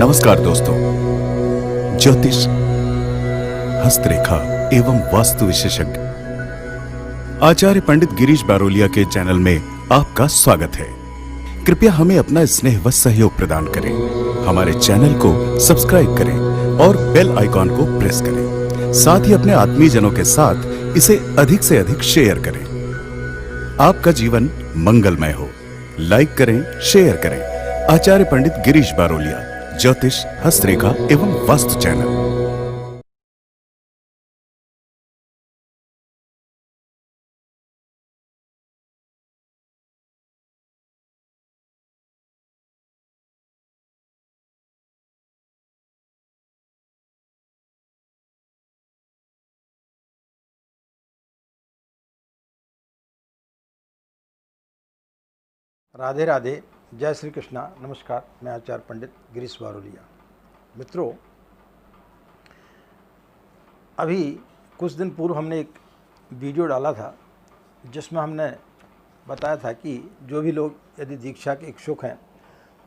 नमस्कार दोस्तों, ज्योतिष, हस्तरेखा एवं वास्तु विशेषज्ञ आचार्य पंडित गिरीश बारोलिया के चैनल में आपका स्वागत है। कृपया हमें अपना स्नेह व सहयोग प्रदान करें। हमारे चैनल को सब्सक्राइब करें और बेल आइकॉन को प्रेस करें। साथ ही अपने आत्मीयजनों के साथ इसे अधिक से अधिक शेयर करें। आपका जीवन मंगलमय हो। लाइक करें, शेयर करें। आचार्य पंडित गिरीश बारोलिया, ज्योतिष, हस्तरेखा एवं वास्तु चैनल। राधे राधे, जय श्री कृष्णा। नमस्कार, मैं आचार्य पंडित गिरीश बारोलिया। मित्रों, अभी कुछ दिन पूर्व हमने एक वीडियो डाला था जिसमें हमने बताया था कि जो भी लोग यदि दीक्षा के इच्छुक हैं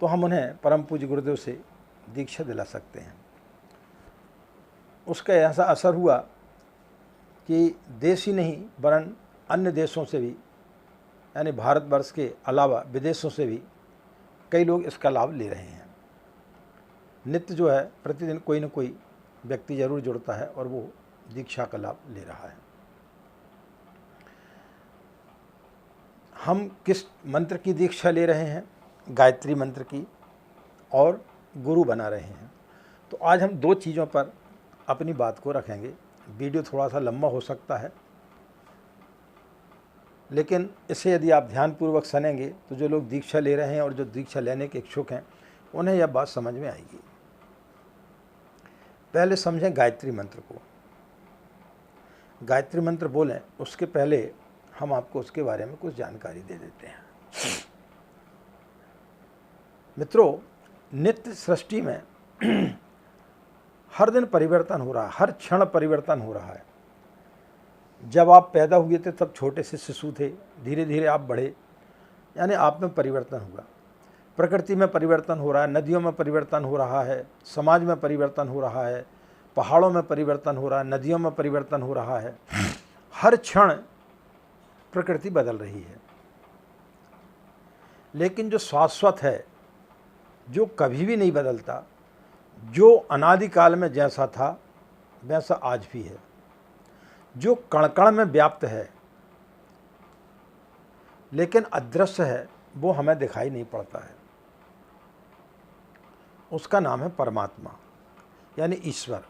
तो हम उन्हें परम पूज्य गुरुदेव से दीक्षा दिला सकते हैं। उसका ऐसा असर हुआ कि देश ही नहीं वरन अन्य देशों से भी, यानी भारतवर्ष के अलावा विदेशों से भी कई लोग इसका लाभ ले रहे हैं। नित्य जो है प्रतिदिन कोई न कोई व्यक्ति जरूर जुड़ता है और वो दीक्षा का लाभ ले रहा है। हम किस मंत्र की दीक्षा ले रहे हैं? गायत्री मंत्र की, और गुरु बना रहे हैं। तो आज हम दो चीज़ों पर अपनी बात को रखेंगे। वीडियो थोड़ा सा लंबा हो सकता है, लेकिन इसे यदि आप ध्यानपूर्वक सुनेंगे तो जो लोग दीक्षा ले रहे हैं और जो दीक्षा लेने के इच्छुक हैं उन्हें यह बात समझ में आएगी। पहले समझें गायत्री मंत्र को। गायत्री मंत्र बोलें उसके पहले हम आपको उसके बारे में कुछ जानकारी दे देते हैं। मित्रों, नित्य सृष्टि में हर दिन परिवर्तन हो रहा है, हर क्षण परिवर्तन हो रहा है। जब आप पैदा हुए थे तब छोटे से शिशु थे, धीरे धीरे आप बढ़े, यानी आप में परिवर्तन हुआ। प्रकृति में परिवर्तन हो रहा है, नदियों में परिवर्तन हो रहा है, समाज में परिवर्तन हो रहा है, पहाड़ों में परिवर्तन हो रहा है, नदियों में परिवर्तन हो रहा है। हर क्षण प्रकृति बदल रही है। लेकिन जो शाश्वत है, जो कभी भी नहीं बदलता, जो अनादिकाल में जैसा था वैसा आज भी है, जो कण कण में व्याप्त है लेकिन अदृश्य है, वो हमें दिखाई नहीं पड़ता है, उसका नाम है परमात्मा, यानी ईश्वर,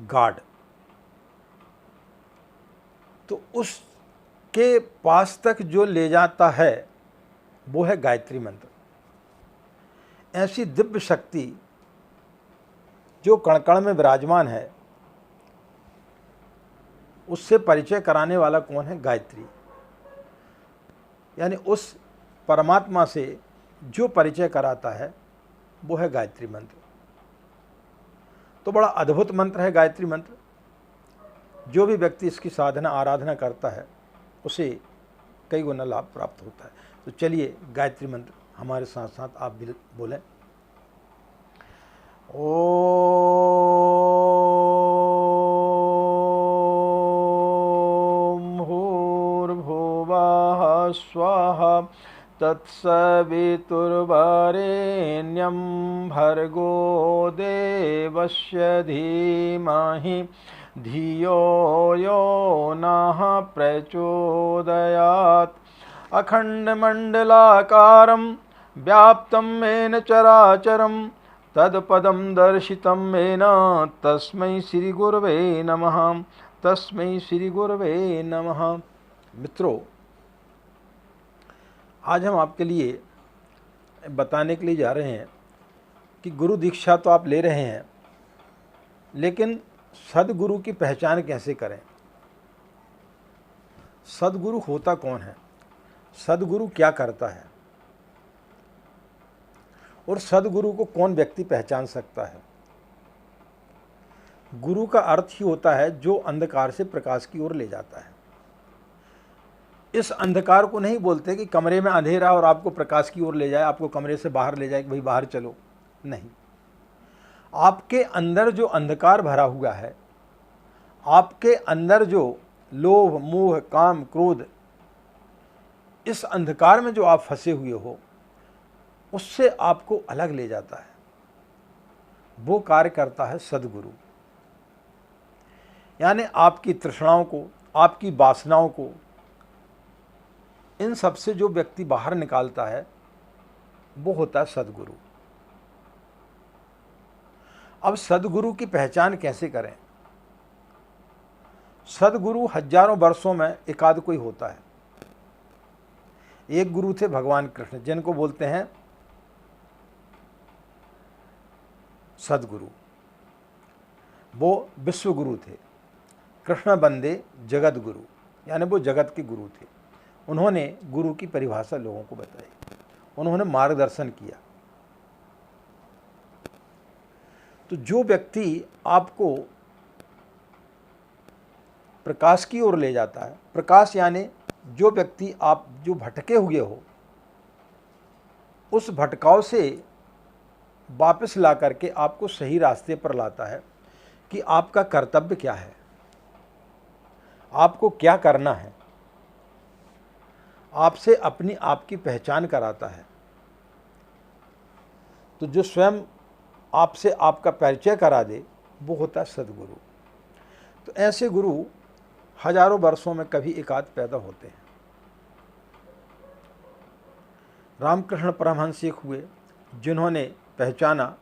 गॉड। तो उसके पास तक जो ले जाता है वो है गायत्री मंत्र। ऐसी दिव्य शक्ति जो कण कण में विराजमान है, उससे परिचय कराने वाला कौन है? गायत्री। यानी उस परमात्मा से जो परिचय कराता है वो है गायत्री मंत्र। तो बड़ा अद्भुत मंत्र है गायत्री मंत्र। जो भी व्यक्ति इसकी साधना आराधना करता है उसे कई गुना लाभ प्राप्त होता है। तो चलिए गायत्री मंत्र हमारे साथ साथ आप भी बोलें। स्वाहा तत्सवितुर्वरेण्यं भर्गो देवस्य धीमहि धियो यो नः प्रचोदयात्। अखण्डमण्डलाकारं व्याप्तं येन चराचरं तत्पदं दर्शितं येन तस्मै श्रीगुरवे नमः। तस्मै श्रीगुरवे नमः। मित्रों, आज हम आपके लिए बताने के लिए जा रहे हैं कि गुरु दीक्षा तो आप ले रहे हैं, लेकिन सदगुरु की पहचान कैसे करें? सदगुरु होता कौन है? सदगुरु क्या करता है? और सदगुरु को कौन व्यक्ति पहचान सकता है? गुरु का अर्थ ही होता है जो अंधकार से प्रकाश की ओर ले जाता है। इस अंधकार को नहीं बोलते कि कमरे में अंधेरा और आपको प्रकाश की ओर ले जाए, आपको कमरे से बाहर ले जाए कि भाई बाहर चलो। नहीं, आपके अंदर जो अंधकार भरा हुआ है, आपके अंदर जो लोभ, मोह, काम, क्रोध, इस अंधकार में जो आप फंसे हुए हो, उससे आपको अलग ले जाता है। वो कार्य करता है सद्गुरु। यानी आपकी तृष्णाओं को, आपकी वासनाओं को, इन सब से जो व्यक्ति बाहर निकालता है वो होता है सद्गुरु। अब सद्गुरु की पहचान कैसे करें? सद्गुरु हजारों वर्षों में एकाध कोई होता है। एक गुरु थे भगवान कृष्ण, जिनको बोलते हैं सद्गुरु। वो विश्व गुरु थे। कृष्ण बंदे जगत गुरु, यानी वो जगत के गुरु थे। उन्होंने गुरु की परिभाषा लोगों को बताई, उन्होंने मार्गदर्शन किया। तो जो व्यक्ति आपको प्रकाश की ओर ले जाता है, प्रकाश यानी जो व्यक्ति आप जो भटके हुए हो, उस भटकाव से वापस ला करके आपको सही रास्ते पर लाता है कि आपका कर्तव्य क्या है, आपको क्या करना है, आपसे अपनी आपकी पहचान कराता है। तो जो स्वयं आपसे आपका परिचय करा दे वो होता है सद्गुरु। तो ऐसे गुरु हजारों वर्षों में कभी एकाध पैदा होते हैं। रामकृष्ण परमहंस एक हुए जिन्होंने पहचाना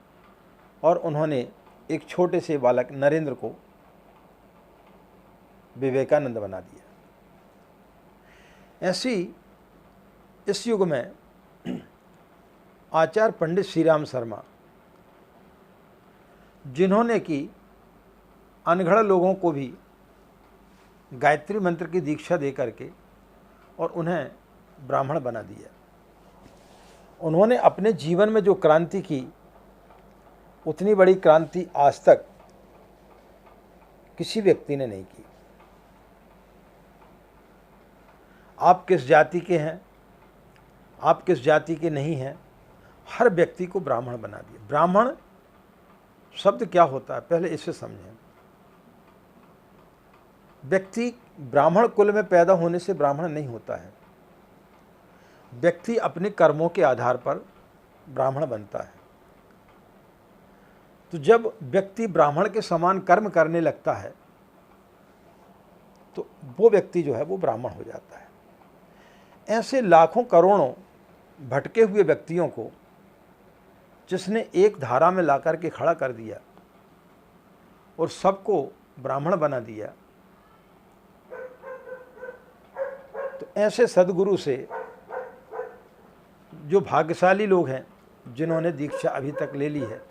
और उन्होंने एक छोटे से बालक नरेंद्र को विवेकानंद बना दिया। ऐसी इस युग में आचार्य पंडित श्री राम शर्मा, जिन्होंने कि अनगढ़ लोगों को भी गायत्री मंत्र की दीक्षा दे करके और उन्हें ब्राह्मण बना दिया। उन्होंने अपने जीवन में जो क्रांति की, उतनी बड़ी क्रांति आज तक किसी व्यक्ति ने नहीं की। आप किस जाति के हैं, आप किस जाति के नहीं हैं, हर व्यक्ति को ब्राह्मण बना दिया। ब्राह्मण शब्द क्या होता है पहले इसे समझें। व्यक्ति ब्राह्मण कुल में पैदा होने से ब्राह्मण नहीं होता है। व्यक्ति अपने कर्मों के आधार पर ब्राह्मण बनता है। तो जब व्यक्ति ब्राह्मण के समान कर्म करने लगता है तो वो व्यक्ति जो है वो ब्राह्मण हो जाता है। ऐसे लाखों करोड़ों भटके हुए व्यक्तियों को जिसने एक धारा में लाकर के खड़ा कर दिया और सबको ब्राह्मण बना दिया, तो ऐसे सद्गुरु से जो भाग्यशाली लोग हैं जिन्होंने दीक्षा अभी तक ले ली है,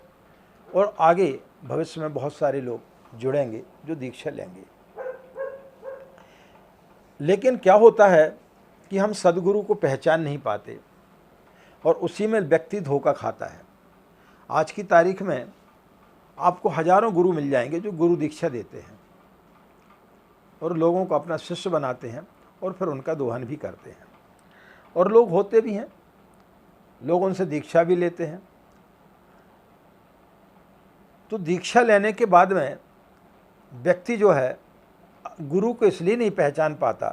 और आगे भविष्य में बहुत सारे लोग जुड़ेंगे जो दीक्षा लेंगे। लेकिन क्या होता है कि हम सद्गुरु को पहचान नहीं पाते और उसी में व्यक्ति धोखा खाता है। आज की तारीख में आपको हजारों गुरु मिल जाएंगे जो गुरु दीक्षा देते हैं और लोगों को अपना शिष्य बनाते हैं और फिर उनका दोहन भी करते हैं, और लोग होते भी हैं, लोग उनसे दीक्षा भी लेते हैं। तो दीक्षा लेने के बाद में व्यक्ति जो है गुरु को इसलिए नहीं पहचान पाता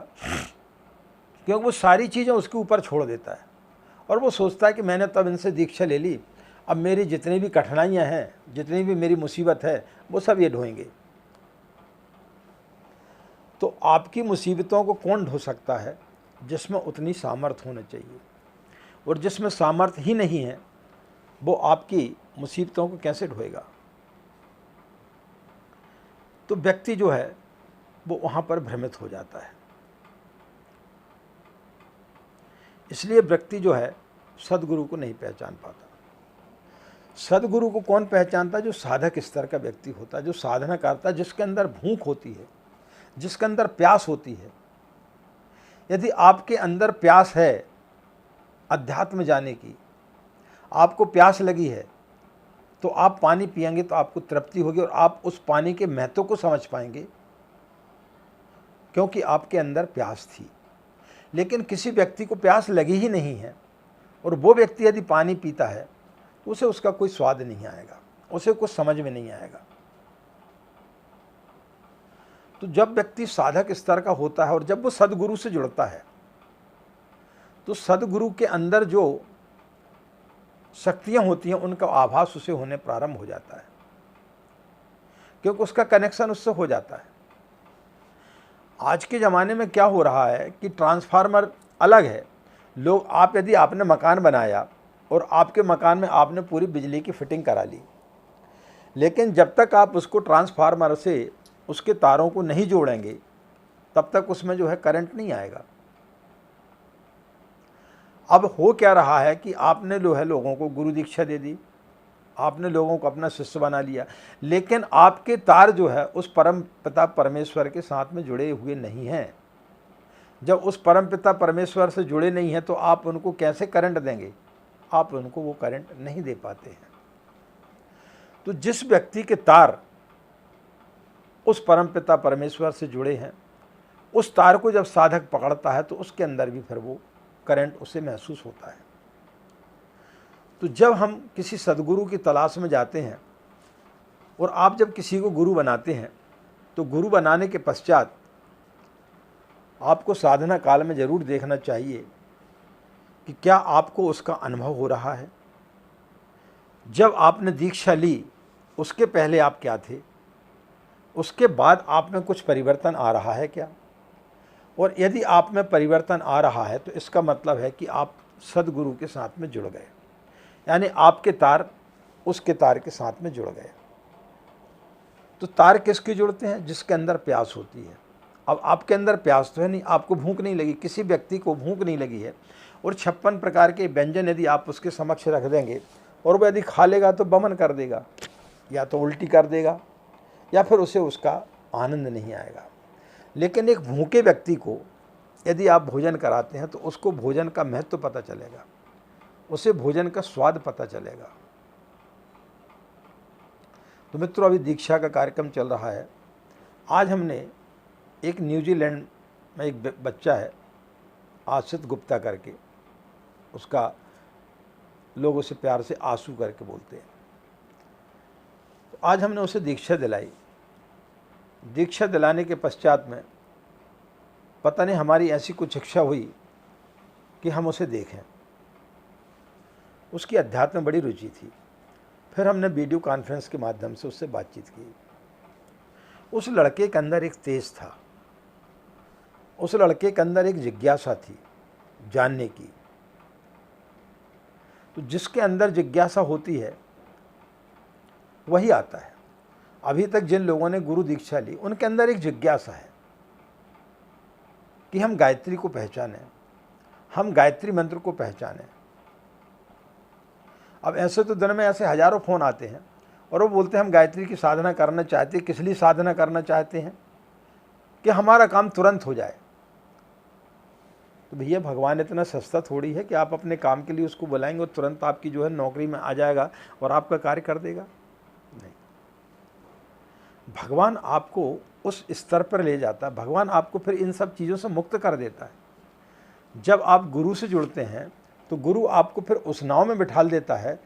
क्योंकि वो सारी चीज़ें उसके ऊपर छोड़ देता है और वो सोचता है कि मैंने तब इनसे दीक्षा ले ली, अब मेरी जितनी भी कठिनाइयाँ हैं, जितनी भी मेरी मुसीबत है, वो सब ये ढोएंगे। तो आपकी मुसीबतों को कौन ढो सकता है? जिसमें उतनी सामर्थ्य होना चाहिए, और जिसमें सामर्थ्य ही नहीं है वो आपकी मुसीबतों को कैसे ढोएगा? तो व्यक्ति जो है वो वहाँ पर भ्रमित हो जाता है। इसलिए व्यक्ति जो है सद्गुरु को नहीं पहचान पाता। सद्गुरु को कौन पहचानता है? जो साधक स्तर का व्यक्ति होता है, जो साधना करता है, जिसके अंदर भूख होती है, जिसके अंदर प्यास होती है। यदि आपके अंदर प्यास है अध्यात्म जाने की, आपको प्यास लगी है, तो आप पानी पिएंगे तो आपको तृप्ति होगी और आप उस पानी के महत्व को समझ पाएंगे, क्योंकि आपके अंदर प्यास थी। लेकिन किसी व्यक्ति को प्यास लगी ही नहीं है और वो व्यक्ति यदि पानी पीता है तो उसे उसका कोई स्वाद नहीं आएगा। उसे कुछ समझ में नहीं आएगा। तो जब व्यक्ति साधक स्तर का होता है और जब वो सदगुरु से जुड़ता है तो सदगुरु के अंदर जो शक्तियां होती हैं उनका आभास उसे होने प्रारंभ हो जाता है, क्योंकि उसका कनेक्शन उससे हो जाता है। आज के ज़माने में क्या हो रहा है कि ट्रांसफार्मर अलग है। लोग यदि आपने मकान बनाया और आपके मकान में आपने पूरी बिजली की फिटिंग करा ली, लेकिन जब तक आप उसको ट्रांसफार्मर से उसके तारों को नहीं जोड़ेंगे तब तक उसमें जो है करंट नहीं आएगा। अब हो क्या रहा है कि आपने जो है लोगों को गुरु दीक्षा दे दी, आपने लोगों को अपना शिष्य बना लिया, लेकिन आपके तार जो है उस परम पिता परमेश्वर के साथ में जुड़े हुए नहीं हैं। जब उस परम पिता परमेश्वर से जुड़े नहीं हैं तो आप उनको कैसे करंट देंगे? आप उनको वो करंट नहीं दे पाते हैं। तो जिस व्यक्ति के तार उस परम पिता परमेश्वर से जुड़े हैं, उस तार को जब साधक पकड़ता है तो उसके अंदर भी फिर वो करंट उसे महसूस होता है। तो जब हम किसी सदगुरु की तलाश में जाते हैं और आप जब किसी को गुरु बनाते हैं तो गुरु बनाने के पश्चात आपको साधना काल में ज़रूर देखना चाहिए कि क्या आपको उसका अनुभव हो रहा है। जब आपने दीक्षा ली उसके पहले आप क्या थे, उसके बाद आप में कुछ परिवर्तन आ रहा है क्या? और यदि आप में परिवर्तन आ रहा है तो इसका मतलब है कि आप सदगुरु के साथ में जुड़ गए, यानी आपके तार उसके तार के साथ में जुड़ गए। तो तार किसके जुड़ते हैं? जिसके अंदर प्यास होती है। अब आपके अंदर प्यास तो है नहीं, आपको भूख नहीं लगी, किसी व्यक्ति को भूख नहीं लगी है और 56 प्रकार के व्यंजन यदि आप उसके समक्ष रख देंगे और वह यदि खा लेगा तो बमन कर देगा, या तो उल्टी कर देगा, या फिर उसे उसका आनंद नहीं आएगा। लेकिन एक भूखे व्यक्ति को यदि आप भोजन कराते हैं तो उसको भोजन का महत्व पता चलेगा, उसे भोजन का स्वाद पता चलेगा। तो मित्रों, अभी दीक्षा का कार्यक्रम चल रहा है। आज हमने एक न्यूजीलैंड में एक बच्चा है आशित गुप्ता करके, उसका लोग उसे प्यार से आंसू करके बोलते हैं। तो आज हमने उसे दीक्षा दिलाई। दीक्षा दिलाने के पश्चात में पता नहीं हमारी ऐसी कुछ इच्छा हुई कि हम उसे देखें। उसकी अध्यात्म में बड़ी रुचि थी। फिर हमने वीडियो कॉन्फ्रेंस के माध्यम से उससे बातचीत की। उस लड़के के अंदर एक तेज था, उस लड़के के अंदर एक जिज्ञासा थी जानने की। तो जिसके अंदर जिज्ञासा होती है वही आता है। अभी तक जिन लोगों ने गुरु दीक्षा ली उनके अंदर एक जिज्ञासा है कि हम गायत्री को पहचानें, हम गायत्री मंत्र को पहचानें। अब ऐसे तो दिन में ऐसे हजारों फ़ोन आते हैं और वो बोलते हैं हम गायत्री की साधना करना चाहते हैं। किस लिए साधना करना चाहते हैं? कि हमारा काम तुरंत हो जाए। तो भैया, भगवान इतना सस्ता थोड़ी है कि आप अपने काम के लिए उसको बुलाएंगे और तुरंत आपकी जो है नौकरी में आ जाएगा और आपका कार्य कर देगा। नहीं, भगवान आपको उस स्तर पर ले जाता है। भगवान आपको फिर इन सब चीज़ों से मुक्त कर देता है। जब आप गुरु से जुड़ते हैं तो गुरु आपको फिर उस नाव में बिठाल देता है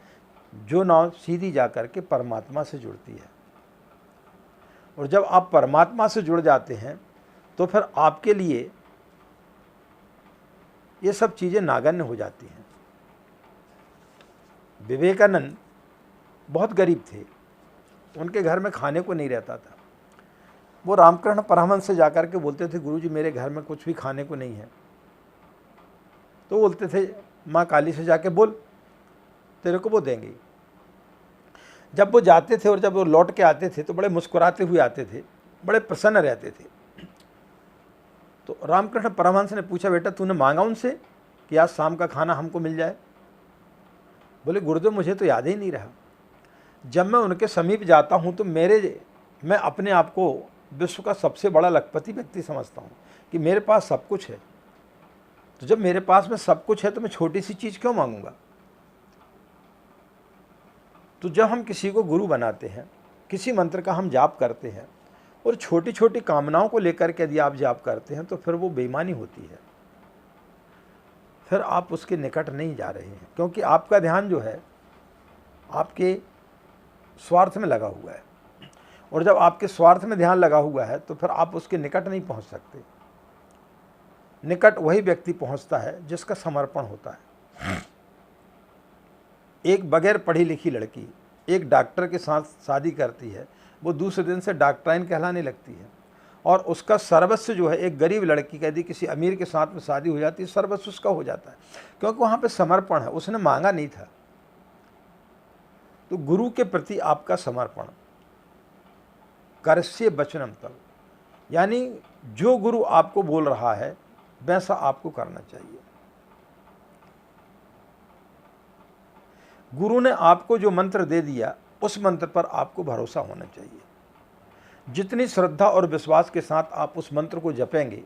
जो नाव सीधी जाकर के परमात्मा से जुड़ती है। और जब आप परमात्मा से जुड़ जाते हैं तो फिर आपके लिए ये सब चीज़ें नागन्य हो जाती हैं। विवेकानंद बहुत गरीब थे, उनके घर में खाने को नहीं रहता था। वो रामकृष्ण परमहंस से जाकर के बोलते थे, गुरुजी मेरे घर में कुछ भी खाने को नहीं है। तो बोलते थे, माँ काली से जाके बोल, तेरे को वो देंगे। जब वो जाते थे और जब वो लौट के आते थे तो बड़े मुस्कुराते हुए आते थे, बड़े प्रसन्न रहते थे। तो रामकृष्ण परमहंस ने पूछा, बेटा तूने मांगा उनसे कि आज शाम का खाना हमको मिल जाए? बोले, गुरुदेव मुझे तो याद ही नहीं रहा। जब मैं उनके समीप जाता हूँ तो मैं अपने आप को विश्व का सबसे बड़ा लखपति व्यक्ति समझता हूँ कि मेरे पास सब कुछ है। तो जब मेरे पास में सब कुछ है तो मैं छोटी सी चीज़ क्यों मांगूंगा? तो जब हम किसी को गुरु बनाते हैं, किसी मंत्र का हम जाप करते हैं और छोटी छोटी कामनाओं को लेकर के यदि आप जाप करते हैं तो फिर वो बेईमानी होती है। फिर आप उसके निकट नहीं जा रहे हैं, क्योंकि आपका ध्यान जो है आपके स्वार्थ में लगा हुआ है, और जब आपके स्वार्थ में ध्यान लगा हुआ है तो फिर आप उसके निकट नहीं पहुंच सकते। निकट वही व्यक्ति पहुंचता है जिसका समर्पण होता है। एक बगैर पढ़ी लिखी लड़की एक डॉक्टर के साथ शादी करती है, वो दूसरे दिन से डॉक्टराइन कहलाने लगती है, और उसका सर्वस्व जो है एक गरीब लड़की का यदि किसी अमीर के साथ में शादी हो जाती है, सर्वस्व उसका हो जाता है, क्योंकि वहाँ पे समर्पण है, उसने मांगा नहीं था। तो गुरु के प्रति आपका समर्पण, करस्य वचनम तव, यानी जो गुरु आपको बोल रहा है वैसा आपको करना चाहिए। गुरु ने आपको जो मंत्र दे दिया उस मंत्र पर आपको भरोसा होना चाहिए। जितनी श्रद्धा और विश्वास के साथ आप उस मंत्र को जपेंगे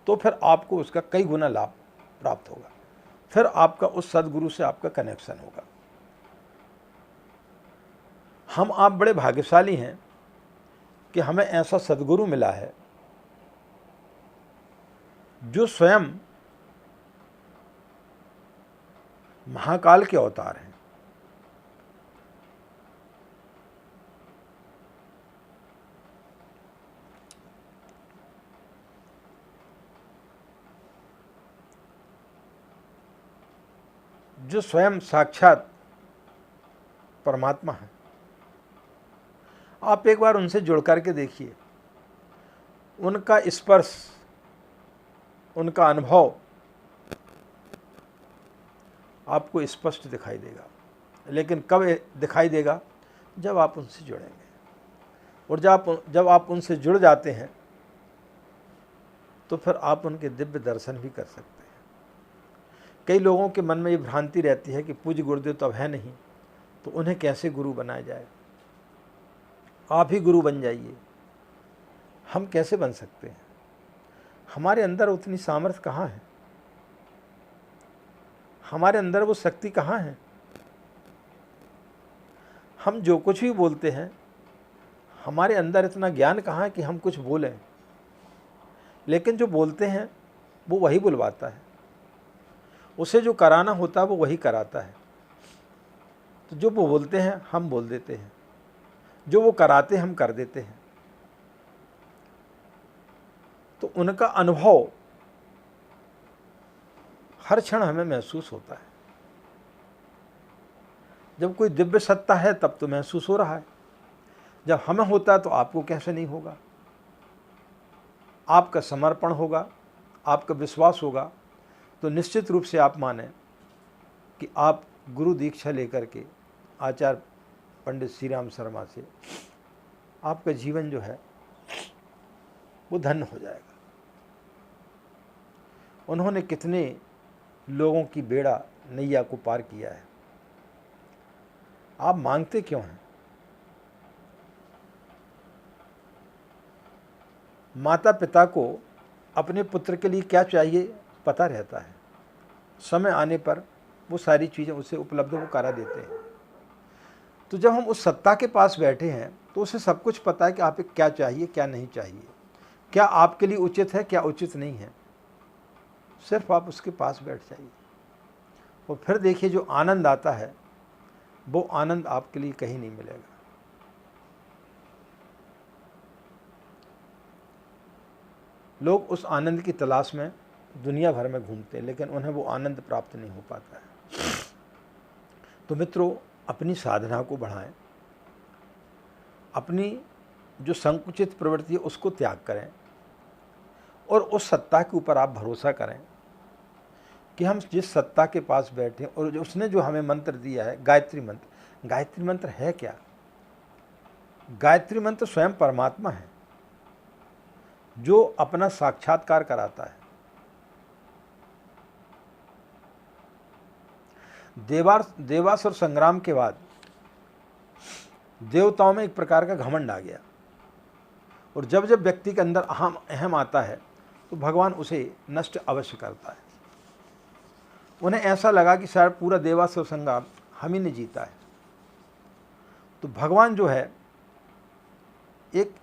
तो फिर आपको उसका कई गुना लाभ प्राप्त होगा, फिर आपका उस सदगुरु से आपका कनेक्शन होगा। हम आप बड़े भाग्यशाली हैं कि हमें ऐसा सदगुरु मिला है जो स्वयं महाकाल के अवतार हैं। जो स्वयं साक्षात परमात्मा है। आप एक बार उनसे जुड़ करके देखिए, उनका स्पर्श, उनका अनुभव आपको स्पष्ट दिखाई देगा। लेकिन कब दिखाई देगा? जब आप उनसे जुड़ेंगे, और जब आप उनसे जुड़ जाते हैं तो फिर आप उनके दिव्य दर्शन भी कर सकते हैं। कई लोगों के मन में ये भ्रांति रहती है कि पूज्य गुरुदेव तो अब है नहीं, तो उन्हें कैसे गुरु बनाया जाए। आप ही गुरु बन जाइए। हम कैसे बन सकते हैं? हमारे अंदर उतनी सामर्थ्य कहाँ है? हमारे अंदर वो शक्ति कहाँ है? हम जो कुछ भी बोलते हैं, हमारे अंदर इतना ज्ञान कहाँ है कि हम कुछ बोलें। लेकिन जो बोलते हैं वो वही बुलवाता है, उसे जो कराना होता है वो वही कराता है। तो जो वो बोलते हैं हम बोल देते हैं, जो वो कराते हम कर देते हैं। तो उनका अनुभव हर क्षण हमें महसूस होता है। जब कोई दिव्य सत्ता है तब तो महसूस हो रहा है, जब हमें होता है तो आपको कैसे नहीं होगा। आपका समर्पण होगा, आपका विश्वास होगा, तो निश्चित रूप से आप माने कि आप गुरु दीक्षा लेकर के आचार्य पंडित श्री राम शर्मा से आपका जीवन जो है वो धन्य हो जाएगा। उन्होंने कितने लोगों की बेड़ा नैया को पार किया है। आप मांगते क्यों हैं? माता पिता को अपने पुत्र के लिए क्या चाहिए पता रहता है। समय आने पर वो सारी चीज़ें उसे उपलब्ध वो करा देते हैं। तो जब हम उस सत्ता के पास बैठे हैं तो उसे सब कुछ पता है कि आप क्या चाहिए, क्या नहीं चाहिए, क्या आपके लिए उचित है, क्या उचित नहीं है। सिर्फ आप उसके पास बैठ जाइए और फिर देखिए जो आनंद आता है वो आनंद आपके लिए कहीं नहीं मिलेगा। लोग उस आनंद की तलाश में दुनिया भर में घूमते हैं, लेकिन उन्हें वो आनंद प्राप्त नहीं हो पाता है। तो मित्रों, अपनी साधना को बढ़ाएं, अपनी जो संकुचित प्रवृत्ति है उसको त्याग करें और उस सत्ता के ऊपर आप भरोसा करें कि हम जिस सत्ता के पास बैठे और उसने जो हमें मंत्र दिया है, गायत्री मंत्र। गायत्री मंत्र है क्या? गायत्री मंत्र स्वयं परमात्मा है जो अपना साक्षात्कार कराता है। देवासुर संग्राम के बाद देवताओं में एक प्रकार का घमंड आ गया, और जब जब व्यक्ति के अंदर अहम आता है तो भगवान उसे नष्ट अवश्य करता है। उन्हें ऐसा लगा कि शायद पूरा देवासुर संग्राम हम ही ने जीता है। तो भगवान जो है एक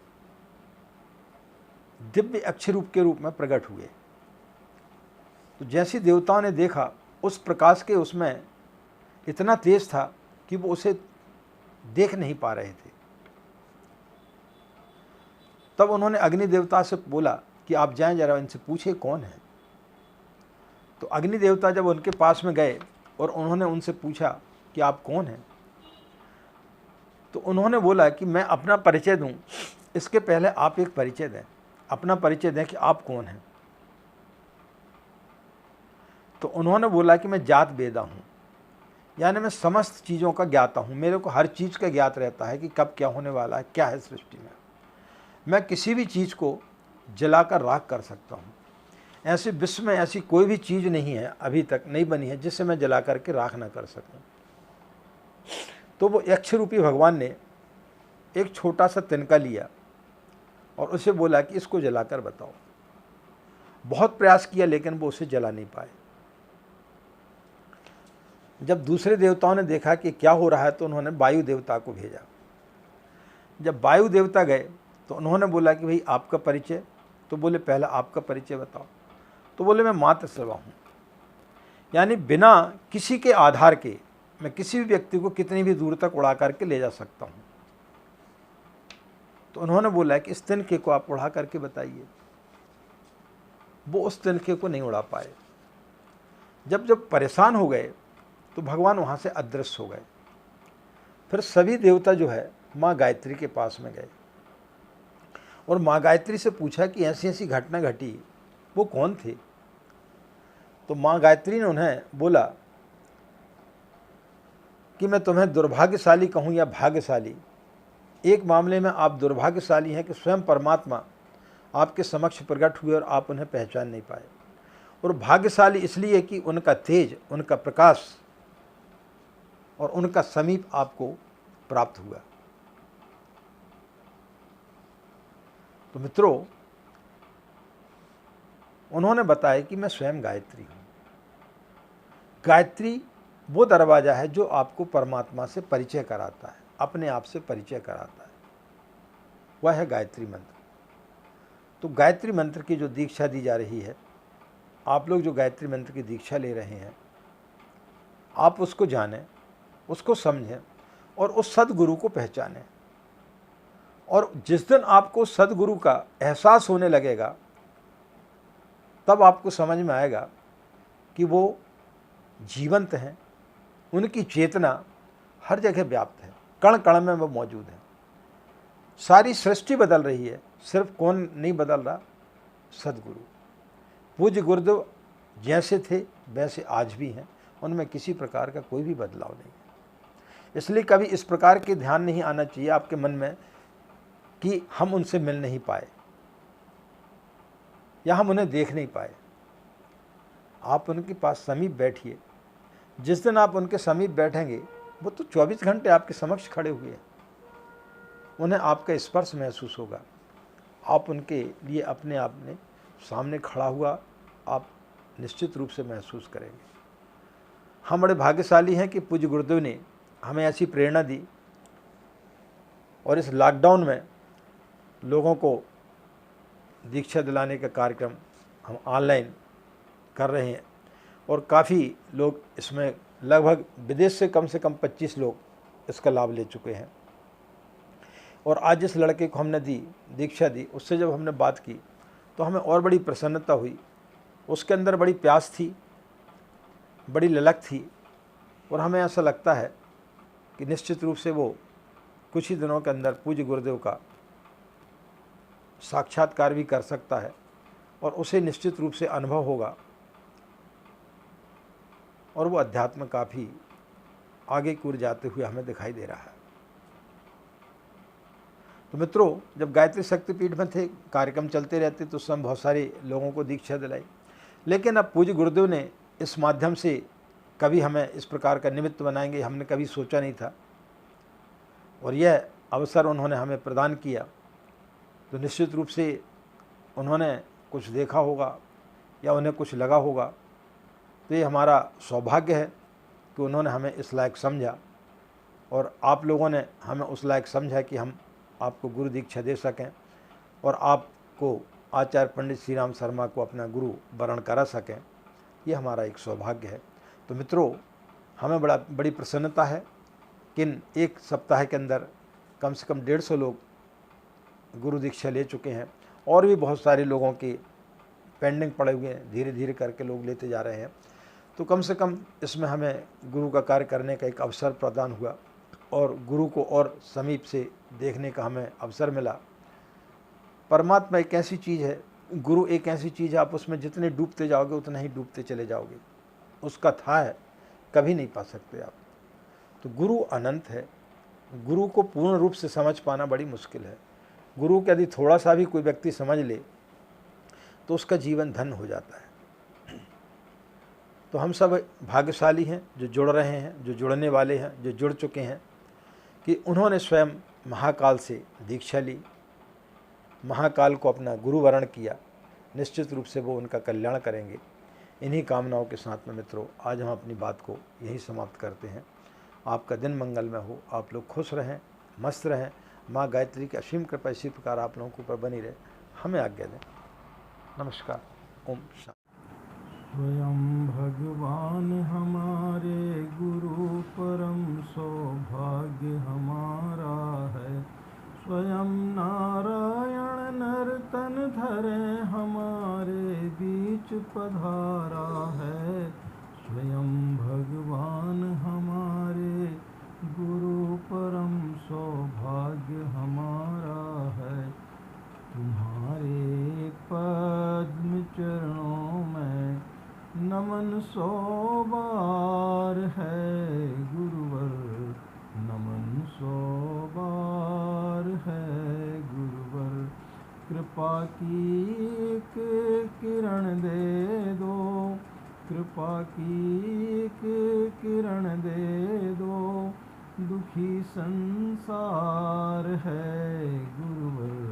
दिव्य अक्षर रूप के रूप में प्रकट हुए। तो जैसे देवताओं ने देखा, उस प्रकाश के उसमें इतना तेज था कि वो उसे देख नहीं पा रहे थे। तब उन्होंने अग्नि देवता से बोला कि आप जाएं जरा इनसे पूछे कौन है। तो अग्नि देवता जब उनके पास में गए और उन्होंने उनसे पूछा कि आप कौन हैं, तो उन्होंने बोला कि मैं अपना परिचय दूं, इसके पहले आप एक परिचय दें, अपना परिचय दें कि आप कौन हैं। तो उन्होंने बोला कि मैं जात वेदा हूँ, यानी मैं समस्त चीज़ों का ज्ञाता हूँ, मेरे को हर चीज़ का ज्ञात रहता है कि कब क्या होने वाला है, क्या है सृष्टि में। मैं किसी भी चीज़ को जलाकर राख कर सकता हूँ। ऐसे विश्व में ऐसी कोई भी चीज़ नहीं है, अभी तक नहीं बनी है, जिससे मैं जला करके राख ना कर सकूँ। तो वो यक्ष रूपी भगवान ने एक छोटा सा तिनका लिया और उसे बोला कि इसको जलाकर बताओ। बहुत प्रयास किया लेकिन वो उसे जला नहीं पाए। जब दूसरे देवताओं ने देखा कि क्या हो रहा है तो उन्होंने वायु देवता को भेजा। जब वायु देवता गए तो उन्होंने बोला कि भाई आपका परिचय, तो बोले पहला आपका परिचय बताओ। तो बोले मैं मात्र सेवा हूँ, यानी बिना किसी के आधार के मैं किसी भी व्यक्ति को कितनी भी दूर तक उड़ा करके ले जा सकता हूँ। तो उन्होंने बोला कि इस तिनके को आप उड़ा करके बताइए। वो उस तिनके को नहीं उड़ा पाए। जब परेशान हो गए तो भगवान वहाँ से अदृश्य हो गए। फिर सभी देवता जो है माँ गायत्री के पास में गए और माँ गायत्री से पूछा कि ऐसी ऐसी घटना घटी, वो कौन थे। तो माँ गायत्री ने उन्हें बोला कि मैं तुम्हें दुर्भाग्यशाली कहूँ या भाग्यशाली, एक मामले में आप दुर्भाग्यशाली हैं कि स्वयं परमात्मा आपके समक्ष प्रकट हुए और आप उन्हें पहचान नहीं पाए, और भाग्यशाली इसलिए कि उनका तेज, उनका प्रकाश और उनका समीप आपको प्राप्त हुआ। तो मित्रों, उन्होंने बताया कि मैं स्वयं गायत्री हूँ। गायत्री वो दरवाज़ा है जो आपको परमात्मा से परिचय कराता है, अपने आप से परिचय कराता है, वह है गायत्री मंत्र। तो गायत्री मंत्र की जो दीक्षा दी जा रही है, आप लोग जो गायत्री मंत्र की दीक्षा ले रहे हैं, आप उसको जानें, उसको समझें और उस सद्गुरु को पहचानें। और जिस दिन आपको सद्गुरु का एहसास होने लगेगा, तब आपको समझ में आएगा कि वो जीवंत हैं, उनकी चेतना हर जगह व्याप्त है, कण कण में वो मौजूद है। सारी सृष्टि बदल रही है, सिर्फ कौन नहीं बदल रहा? सद्गुरु। पूज्य गुरुदेव जैसे थे वैसे आज भी हैं, उनमें किसी प्रकार का कोई भी बदलाव नहीं है। इसलिए कभी इस प्रकार के ध्यान नहीं आना चाहिए आपके मन में कि हम उनसे मिल नहीं पाए या हम उन्हें देख नहीं पाए। आप उनके पास समीप बैठिए। जिस दिन आप उनके समीप बैठेंगे, वो तो 24 घंटे आपके समक्ष खड़े हुए हैं, उन्हें आपका स्पर्श महसूस होगा। आप उनके लिए अपने आप में सामने खड़ा हुआ आप निश्चित रूप से महसूस करेंगे। हम बड़े भाग्यशाली हैं कि पूज्य गुरुदेव ने हमें ऐसी प्रेरणा दी और इस लॉकडाउन में लोगों को दीक्षा दिलाने का कार्यक्रम हम ऑनलाइन कर रहे हैं और काफ़ी लोग इसमें, लगभग विदेश से कम 25 लोग इसका लाभ ले चुके हैं। और आज जिस लड़के को हमने दीक्षा दी, उससे जब हमने बात की तो हमें और बड़ी प्रसन्नता हुई। उसके अंदर बड़ी प्यास थी, बड़ी ललक थी और हमें ऐसा लगता है कि निश्चित रूप से वो कुछ ही दिनों के अंदर पूज्य गुरुदेव का साक्षात्कार भी कर सकता है और उसे निश्चित रूप से अनुभव होगा और वो अध्यात्म काफ़ी आगे की ओर जाते हुए हमें दिखाई दे रहा है। तो मित्रों, जब गायत्री शक्तिपीठ में थे, कार्यक्रम चलते रहते तो उस समय बहुत सारे लोगों को दीक्षा दिलाई, लेकिन अब पूज्य गुरुदेव ने इस माध्यम से कभी हमें इस प्रकार का निमित्त बनाएंगे, हमने कभी सोचा नहीं था और यह अवसर उन्होंने हमें प्रदान किया। तो निश्चित रूप से उन्होंने कुछ देखा होगा या उन्हें कुछ लगा होगा, तो ये हमारा सौभाग्य है कि उन्होंने हमें इस लायक समझा और आप लोगों ने हमें उस लायक समझा कि हम आपको गुरु दीक्षा दे सकें और आपको आचार्य पंडित श्री राम शर्मा को अपना गुरु वरण करा सकें। ये हमारा एक सौभाग्य है। तो मित्रों, हमें बड़ी प्रसन्नता है लेकिन एक सप्ताह के अंदर कम से कम 150 लोग गुरु दीक्षा ले चुके हैं और भी बहुत सारे लोगों के पेंडिंग पड़े हुए हैं, धीरे धीरे करके लोग लेते जा रहे हैं। तो कम से कम इसमें हमें गुरु का कार्य करने का एक अवसर प्रदान हुआ और गुरु को और समीप से देखने का हमें अवसर मिला। परमात्मा एक ऐसी चीज़ है, गुरु एक ऐसी चीज़ है, आप उसमें जितने डूबते जाओगे उतना ही डूबते चले जाओगे, उसका था है कभी नहीं पा सकते आप। तो गुरु अनंत है, गुरु को पूर्ण रूप से समझ पाना बड़ी मुश्किल है। गुरु को यदि थोड़ा सा भी कोई व्यक्ति समझ ले तो उसका जीवन धन्य हो जाता है। तो हम सब भाग्यशाली हैं जो जुड़ रहे हैं, जो जुड़ने वाले हैं, जो जुड़ चुके हैं कि उन्होंने स्वयं महाकाल से दीक्षा ली, महाकाल को अपना गुरु वरण किया। निश्चित रूप से वो उनका कल्याण करेंगे। इन्हीं कामनाओं के साथ में मित्रों आज हम अपनी बात को यही समाप्त करते हैं। आपका दिन मंगलमय हो, आप लोग खुश रहें, मस्त रहें। माँ गायत्री की असीम कृपा इसी प्रकार आप लोगों के ऊपर बनी रहे। हमें आज्ञा दें। नमस्कार। ओम शांति। स्वयं भगवान हमारे गुरु परम सौभाग्य हमारा है। स्वयं नारायण नर्तन धरे हमारे बीच पधारा है। स्वयं भगवान हमारे गुरु परम सौभाग्य हमारा है। तुम्हारे पद्म चरणों में नमन 100 बार है गुरुवर, नमन 100 बार है गुरुवर। कृपा की एक किरण दे दो, कृपा की एक किरण दे दो। दुखी संसार है गुरुवर,